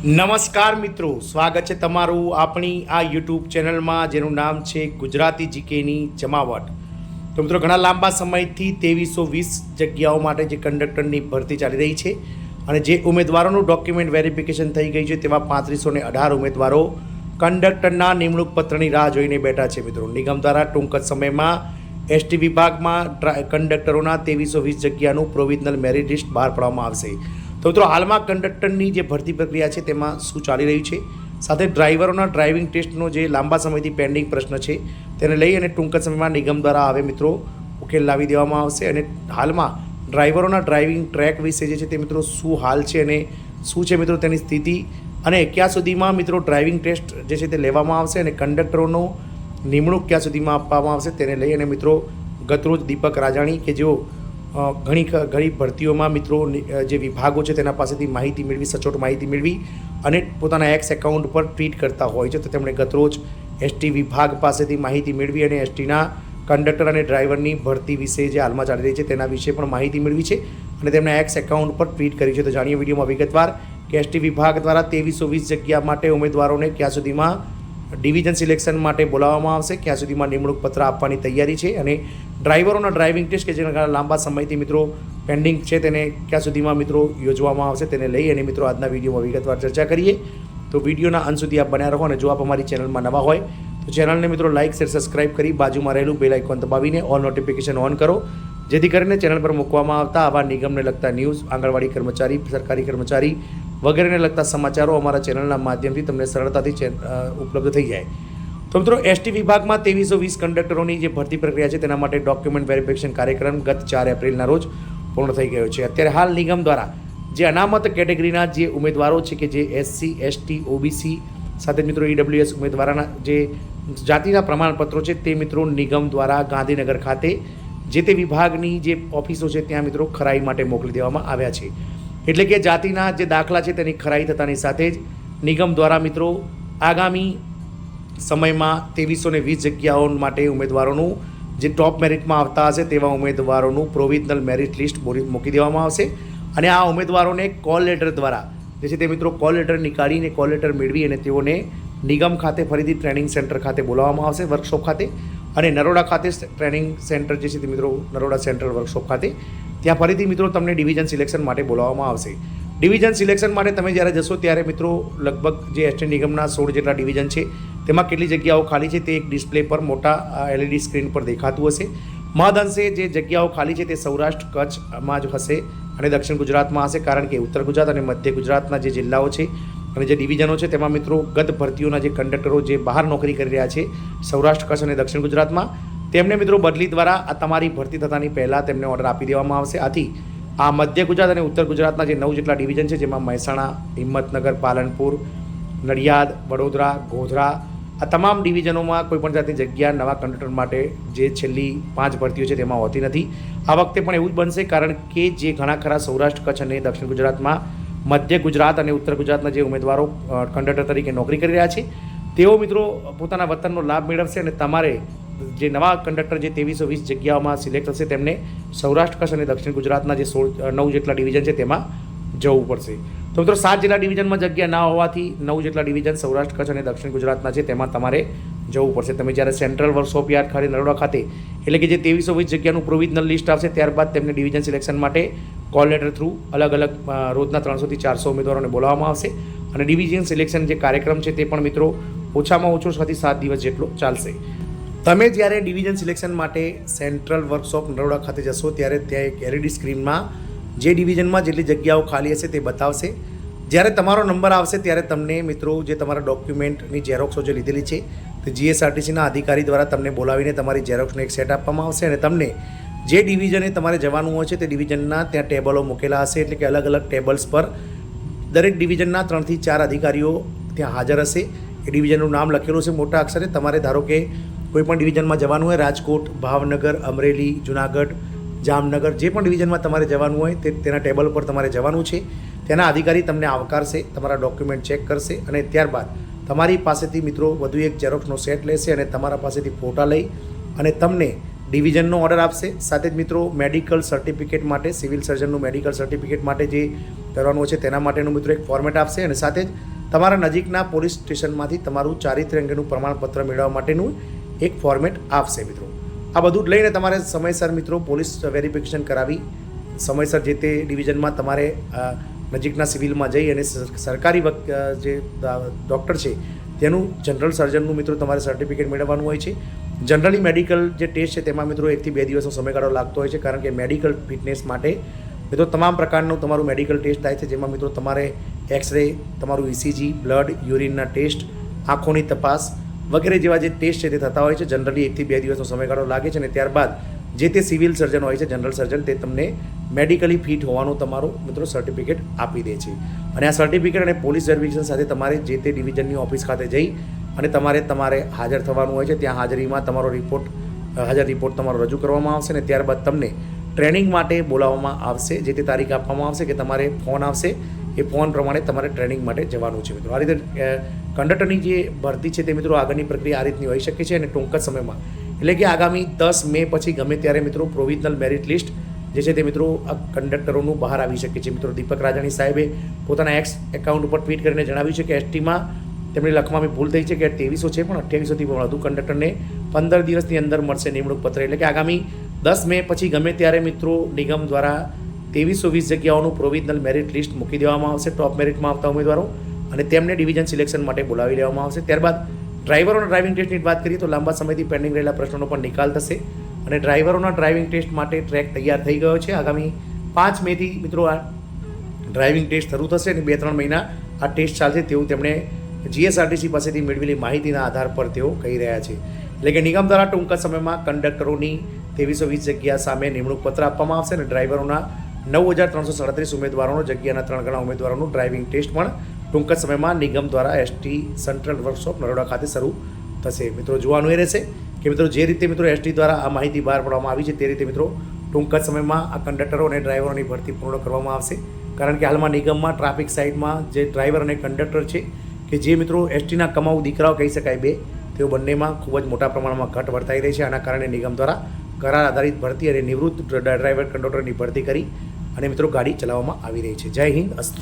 નમસ્કાર મિત્રો, સ્વાગત છે તમારું આપણી આ યુટ્યુબ ચેનલમાં જેનું નામ છે ગુજરાતી જીકેની જમાવટ. તો મિત્રો, ઘણા લાંબા સમયથી 2320 જગ્યાઓ માટે જે કંડક્ટરની ભરતી ચાલી રહી છે અને જે ઉમેદવારોનું ડોક્યુમેન્ટ વેરિફિકેશન થઈ ગઈ છે તેવા 3518 ઉમેદવારો કંડક્ટરના નિમણૂક પત્રની રાહ જોઈને બેઠા છે. મિત્રો, નિગમ દ્વારા ટૂંક જ સમયમાં એસટી વિભાગમાં કંડક્ટરોના 2320 જગ્યાનું પ્રોવિઝનલ મેરિટ લિસ્ટ બહાર પાડવામાં આવશે. તો મિત્રો, હાલમાં કંડક્ટરની જે ભરતી પ્રક્રિયા છે તેમાં શું ચાલી રહ્યું છે, સાથે ડ્રાઈવરોના ડ્રાઇવિંગ ટેસ્ટનો જે લાંબા સમયથી પેન્ડિંગ પ્રશ્ન છે તેને લઈ અને ટૂંક જ સમયમાં નિગમ દ્વારા હવે મિત્રો ઉકેલ લાવી દેવામાં આવશે. અને હાલમાં ડ્રાઈવરોના ડ્રાઇવિંગ ટ્રેક વિશે જે છે તે મિત્રો શું હાલ છે અને શું છે મિત્રો તેની સ્થિતિ, અને ક્યાં સુધીમાં મિત્રો ડ્રાઇવિંગ ટેસ્ટ જે છે તે લેવામાં આવશે અને કંડક્ટરોનો નિમણૂક ક્યાં સુધીમાં આપવામાં આવશે તેને લઈ અને મિત્રો ગતરોજ દીપક રાજાણી કે જેઓ ઘણી ભરતીઓમાં મિત્રો જે વિભાગો છે તેના પાસેથી માહિતી મેળવી, સચોટ માહિતી મેળવી અને પોતાના એક્સ એકાઉન્ટ પર ટ્વીટ કરતા હોય છે, તો તેમણે ગતરોજ એસટી વિભાગ પાસેથી માહિતી મેળવી અને એસટીના કંડક્ટર અને ડ્રાઈવરની ભરતી વિશે જે હાલમાં ચાલી રહી છે તેના વિશે પણ માહિતી મેળવી છે અને તેમના એક્સ એકાઉન્ટ પર ટ્વીટ કરી છે. તો જાણીએ વિડીયોમાં વિગતવાર કે એસટી વિભાગ દ્વારા 2320 જગ્યા માટે ઉમેદવારોને ક્યાં સુધીમાં ડિવિઝન સિલેક્શન માટે બોલાવવામાં આવશે, ક્યાં સુધીમાં નિમણૂક પત્ર આપવાની તૈયારી છે અને ડ્રાઈવરોના ડ્રાઇવિંગ ટેસ્ટ કે જેના લાંબા સમયથી મિત્રો પેન્ડિંગ છે તેને ક્યાં સુધીમાં મિત્રો યોજવામાં આવશે તેને લઈ અને મિત્રો આજના વિડીયોમાં વિગતવાર ચર્ચા કરીએ. તો વિડીયોના અંત સુધી આપ બન્યા રહો અને જો આપ અમારી ચેનલમાં નવા હોય તો ચેનલને મિત્રો લાઇક, શેર, સબસ્ક્રાઇબ કરી બાજુમાં રહેલું બેલ આઇકોન દબાવીને ઓલ નોટિફિકેશન ઓન કરો, જેથી કરીને ચેનલ પર મૂકવામાં આવતા આવા નિગમને લગતા ન્યૂઝ, આંગણવાડી કર્મચારી, સરકારી કર્મચારી વગેરેને લગતા સમાચારો અમારા ચેનલના માધ્યમથી તમને સરળતાથી ઉપલબ્ધ થઈ જાય. તો મિત્રો, એસટી વિભાગમાં 2320 કંડક્ટરોની જે ભરતી પ્રક્રિયા છે તેના માટે ડોક્યુમેન્ટ વેરિફિકેશન કાર્યક્રમ ગત 4 એપ્રિલના રોજ પૂર્ણ થઈ ગયો છે. અત્યારે હાલ નિગમ દ્વારા જે અનામત કેટેગરીના જે ઉમેદવારો છે કે જે એસસી, એસટી, ઓબીસી સાથે મિત્રો ઈડબ્લ્યુએસ ઉમેદવારોના જે જાતિના પ્રમાણપત્રો છે તે મિત્રો નિગમ દ્વારા ગાંધીનગર ખાતે જે તે વિભાગની જે ઓફિસો છે ત્યાં મિત્રો ખરાઈ માટે મોકલી દેવામાં આવ્યા છે. એટલે કે જાતિના જે દાખલા છે તેની ખરાઈ થતાની સાથે જ નિગમ દ્વારા મિત્રો આગામી સમયમાં 2320 જગ્યાઓ માટે ઉમેદવારોનું જે ટોપ મેરિટમાં આવતા હશે તેવા ઉમેદવારોનું પ્રોવિઝનલ મેરિટ લિસ્ટ મૂકી દેવામાં આવશે અને આ ઉમેદવારોને કોલ લેટર દ્વારા જે છે તે મિત્રો કોલ લેટર નીકાળીને કોલ લેટર મેળવી અને તેઓને નિગમ ખાતે ફરીથી ટ્રેનિંગ સેન્ટર ખાતે બોલાવવામાં આવશે, વર્કશોપ ખાતે, અને નરોડા ખાતે ટ્રેનિંગ સેન્ટર જે છે તે મિત્રો નરોડા સેન્ટ્રલ વર્કશોપ ખાતે ત્યાં ફરીથી મિત્રો તમને ડિવિઝન સિલેક્શન માટે બોલાવવામાં આવશે. ડિવિઝન સિલેક્શન માટે તમે જ્યારે જશો ત્યારે મિત્રો લગભગ જે એસટી નિગમના 16 જેટલા ડિવિઝન છે તેમાં કેટલી જગ્યાઓ ખાલી છે તે એક ડિસ્પ્લે પર મોટા એલઈડી સ્ક્રીન પર દેખાતું હશે. મહદઅંશે જે જગ્યાઓ ખાલી છે તે સૌરાષ્ટ્ર, કચ્છમાં જ હશે અને દક્ષિણ ગુજરાતમાં હશે, કારણ કે ઉત્તર ગુજરાત અને મધ્ય ગુજરાતના જે જિલ્લાઓ છે અને જે ડિવિઝનો છે તેમાં મિત્રો ગત ભરતીઓના જે કંડક્ટરો જે બહાર નોકરી કરી રહ્યા છે સૌરાષ્ટ્ર, કચ્છ અને દક્ષિણ ગુજરાતમાં તેમને મિત્રો બદલી દ્વારા આ તમારી ભરતી થતાની પહેલાં તેમને ઓર્ડર આપી દેવામાં આવશે. આથી આ મધ્ય ગુજરાત અને ઉત્તર ગુજરાતના જે 9 જેટલા ડિવિઝન છે જેમાં મહેસાણા, હિંમતનગર, પાલનપુર, નડિયાદ, વડોદરા, ગોધરા આ તમામ ડિવિઝનોમાં કોઈપણ જાતની જગ્યા નવા કંડક્ટર માટે જે છેલ્લી 5 ભરતીઓ છે તેમાં હોતી નથી. આ વખતે પણ એવું જ બનશે, કારણ કે જે ઘણા ખરા સૌરાષ્ટ્ર, કચ્છ અને દક્ષિણ ગુજરાતમાં મધ્ય ગુજરાત અને ઉત્તર ગુજરાતના જે ઉમેદવારો કંડક્ટર તરીકે નોકરી કરી રહ્યા છે તેઓ મિત્રો પોતાના વતનનો લાભ મેળવશે અને તમારે જે નવા કંડક્ટર જે 2320 જગ્યાઓમાં સિલેક્ટ થશે તેમને સૌરાષ્ટ્ર, કચ્છ અને દક્ષિણ ગુજરાતના જે 9 જેટલા ડિવિઝન છે તેમાં જવું પડશે. તો મિત્રો 7 જેટલા ડિવિઝનમાં જગ્યા ના હોવાથી 9 જેટલા ડિવિઝન સૌરાષ્ટ્ર, કચ્છ અને દક્ષિણ ગુજરાતના છે તેમાં તમારે જવું પડશે. તમે જ્યારે સેન્ટ્રલ વર્કશોપ યાર્ડ ખાતે નરોડા ખાતે એટલે કે જે 2320 જગ્યાનું પ્રોવિઝનલ લિસ્ટ આવશે ત્યારબાદ તેમને ડિવિઝન સિલેક્શન માટે કોલ લેટર થ્રુ અલગ અલગ રોજના 300 થી 400 ઉમેદવારોને બોલાવવામાં આવશે અને ડિવિઝન સિલેક્શન જે કાર્યક્રમ છે તે પણ મિત્રો ઓછામાં ઓછો 6 થી 7 દિવસ જેટલો ચાલશે. તમે જ્યારે ડિવિઝન સિલેક્શન માટે સેન્ટ્રલ વર્કશોપ નરોડા ખાતે જશો ત્યારે ત્યાં એક એલઈડી સ્ક્રીનમાં જે ડિવિઝનમાં જેટલી જગ્યાઓ ખાલી હશે તે બતાવશે. જ્યારે તમારો નંબર આવશે ત્યારે તમને મિત્રો જે તમારા ડોક્યુમેન્ટની ઝેરોક્સો જે લીધેલી છે તે જીએસઆરટીસીના અધિકારી દ્વારા તમને બોલાવીને તમારી ઝેરોક્સનો એક સેટ આપવામાં આવશે અને તમને જે ડિવિઝને તમારે જવાનું હોય છે તે ડિવિઝનના ત્યાં ટેબલો મૂકેલા હશે, એટલે કે અલગ અલગ ટેબલ્સ પર દરેક ડિવિઝનના 3 થી 4 અધિકારીઓ ત્યાં હાજર હશે. એ ડિવિઝનનું નામ લખેલું છે મોટા અક્ષરે. તમારે ધારો કે કોઈપણ ડિવિઝનમાં જવાનું હોય, રાજકોટ, ભાવનગર, અમરેલી, જુનાગઢ, જામનગર, જે પણ ડિવિઝનમાં તમારે જવાનું હોય તેના ટેબલ પર તમારે જવાનું છે. તેના અધિકારી તમને આવકારશે, તમારા ડોક્યુમેન્ટ ચેક કરશે અને ત્યારબાદ તમારી પાસેથી મિત્રો વધુ એક ઝેરોક્સનો સેટ લેશે અને તમારા પાસેથી ફોટા લઈ અને તમને ડિવિઝનનો ઓર્ડર આપશે. સાથે જ મિત્રો મેડિકલ સર્ટિફિકેટ માટે, સિવિલ સર્જનનું મેડિકલ સર્ટિફિકેટ માટે જે કરવાનું છે તેના માટેનું મિત્રો એક ફોર્મેટ આપશે અને સાથે જ તમારા નજીકના પોલીસ સ્ટેશનમાંથી તમારું ચારિત્ર્ય અંગેનું પ્રમાણપત્ર મેળવવા માટેનું એક ફોર્મેટ આપશે મિત્રો. આ બધું જ લઈને તમારે સમયસર મિત્રો પોલીસ વેરિફિકેશન કરાવી સમયસર જે તે ડિવિઝનમાં તમારે નજીકના સિવિલમાં જઈ અને સરકારી જે ડૉક્ટર છે તેનું જનરલ સર્જનનું મિત્રો તમારે સર્ટિફિકેટ મેળવવાનું હોય છે. જનરલી મેડિકલ જે ટેસ્ટ છે તેમાં મિત્રો 1 થી 2 દિવસનો સમયગાળો લાગતો હોય છે, કારણ કે મેડિકલ ફિટનેસ માટે મિત્રો તમામ પ્રકારનું તમારું મેડિકલ ટેસ્ટ થાય છે, જેમાં મિત્રો તમારે એક્સરે, તમારું ઇસીજી, બ્લડ, યુરિનના ટેસ્ટ, આંખોની તપાસ વગેરે જેવા જે ટેસ્ટ છે તે થતા હોય છે. જનરલી 1 થી 2 દિવસનો સમયગાળો લાગે છે અને ત્યારબાદ જે તે સિવિલ સર્જન હોય છે, જનરલ સર્જન, તે તમને મેડિકલી ફિટ હોવાનું તમારું મિત્રો સર્ટિફિકેટ આપી દે છે. અને આ સર્ટિફિકેટ અને પોલીસ વેરિફિકેશન સાથે તમારે જે તે ડિવિઝનની ઓફિસ ખાતે જઈ અને તમારે હાજર થવાનું હોય છે. ત્યાં હાજરીમાં તમારો રિપોર્ટ તમારો રજૂ કરવામાં આવશે અને ત્યારબાદ તમને ટ્રેનિંગ માટે બોલાવવામાં આવશે. જે તે તારીખ આપવામાં આવશે કે તમારે ફોન આવશે, એ ફોન પ્રમાણે તમારે ટ્રેનિંગ માટે જવાનું છે મિત્રો. આ રીતે કંડક્ટરની જે ભરતી છે તે મિત્રો આગળની પ્રક્રિયા આ રીતની હોઈ શકે છે અને ટૂંક જ સમયમાં એટલે કે આગામી 10 મે પછી ગમે ત્યારે મિત્રો પ્રોવિઝનલ મેરિટ લિસ્ટ જે છે તે મિત્રો આ કંડક્ટરોનું બહાર આવી શકે છે મિત્રો. દીપક રાજાણી સાહેબે પોતાના એક્સ એકાઉન્ટ ઉપર ટ્વીટ કરીને જણાવ્યું છે કે એસટીમાં તેમની લખવામાં ભૂલ થઈ છે કે 2300 છે, પણ 2800થી પણ વધુ કંડક્ટરને 15 દિવસની અંદર મળશે નિમણૂક પત્ર. એટલે કે આગામી 10 મે પછી ગમે ત્યારે મિત્રો નિગમ દ્વારા 2320 જગ્યાઓનું પ્રોવિઝનલ મેરિટ લિસ્ટ મૂકી દેવામાં આવશે ટોપ મેરિટમાં આવતા ઉમેદવારો, અને તેમને ડિવિઝન સિલેક્શન માટે બોલાવી લેવામાં આવશે. ત્યારબાદ ડ્રાઈવરોના ડ્રાઇવિંગ ટેસ્ટની વાત કરીએ તો લાંબા સમયથી પેન્ડિંગ રહેલા પ્રશ્નોનો પણ નિકાલ થશે અને ડ્રાઈવરોના ડ્રાઇવિંગ ટેસ્ટ માટે ટ્રેક તૈયાર થઈ ગયો છે. આગામી 5 મેથી મિત્રો આ ડ્રાઇવિંગ ટેસ્ટ શરૂ થશે અને 2-3 મહિના આ ટેસ્ટ ચાલશે તેવું તેમણે જીએસઆરટીસી પાસેથી મેળવેલી માહિતીના આધાર પર તેઓ કહી રહ્યા છે. એટલે કે નિગમ દ્વારા ટૂંક જ સમયમાં કંડક્ટરોની 2320 જગ્યા સામે નિમણૂક પત્ર આપવામાં આવશે અને ડ્રાઈવરોના 9337 ઉમેદવારોનો જગ્યાના 3 ગણા ઉમેદવારોનું ડ્રાઇવિંગ ટેસ્ટ પણ ટૂંક જ સમયમાં નિગમ દ્વારા એસટી સેન્ટ્રલ વર્કશોપ નરોડા ખાતે શરૂ થશે. મિત્રો જોવાનું એ રહેશે કે મિત્રો જે રીતે મિત્રો એસટી દ્વારા આ માહિતી બહાર પાડવામાં આવી છે તે રીતે મિત્રો ટૂંક જ સમયમાં આ કંડક્ટરો અને ડ્રાઈવરોની ભરતી પૂર્ણ કરવામાં આવશે. કારણ કે હાલમાં નિગમમાં ટ્રાફિક સાઇડમાં જે ડ્રાઈવર અને કંડક્ટર છે કે જે મિત્રો એસટીના કમાઉ દીકરાઓ કહી શકાય બે, તેઓ બંનેમાં ખૂબ જ મોટા પ્રમાણમાં ઘટ વર્તાઈ રહી છે. આના કારણે નિગમ દ્વારા કરાર આધારિત ભરતી અને નિવૃત્ત ડ્રાઈવર કંડક્ટરની ભરતી કરી અને મિત્રો ગાડી ચલાવવામાં આવી રહી છે. જય હિન્દ, અસ્તુ.